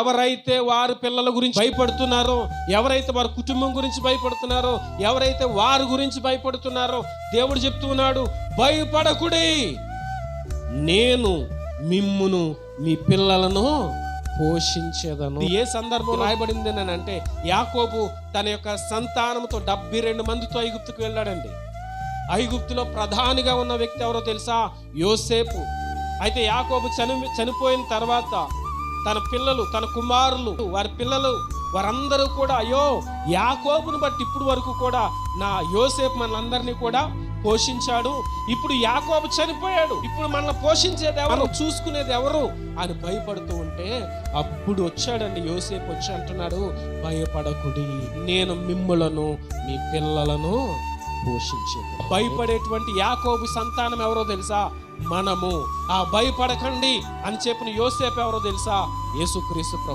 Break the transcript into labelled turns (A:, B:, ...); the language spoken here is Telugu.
A: ఎవరైతే వారి పిల్లల గురించి భయపడుతున్నారో, ఎవరైతే వారి కుటుంబం గురించి భయపడుతున్నారో, ఎవరైతే వారి గురించి భయపడుతున్నారో, దేవుడు చెప్తున్నాడు, భయపడకుడి, నేను మిమ్మును మీ పిల్లలను పోషించేదను. ఏ సందర్భం రాయబడింది అని అంటే, యాకోబు తన యొక్క సంతానంతో 72 మందితో ఐగుప్తుకు వెళ్ళాడండి. ఐగుప్తులో ప్రధానిగా ఉన్న వ్యక్తి ఎవరో తెలుసా? యోసేపు. అయితే యాకోబు చనిపోయిన తర్వాత తన పిల్లలు, తన కుమారులు, వారి పిల్లలు, వారందరూ కూడా అయ్యో యాకోబుని బట్టి ఇప్పుడు వరకు కూడా నా యోసేపు మనందరినీ కూడా పోషించాడు, ఇప్పుడు యాకోబు చనిపోయాడు, ఇప్పుడు మనల్ని పోషించేది ఎవరు, చూసుకునేది ఎవరు అని భయపడుతూ ఉంటే అప్పుడు వచ్చాడండి యోసేపు. వచ్చి అంటున్నాడు, భయపడకుడి, నేను మిమ్ములను మీ పిల్లలను పోషించేది. భయపడేటువంటి యాకోబు సంతానం ఎవరో తెలుసా? మనము. ఆ భయపడకండి అని చెప్పిన యోసేపు ఎవరో తెలుసా? యేసుక్రీస్తు.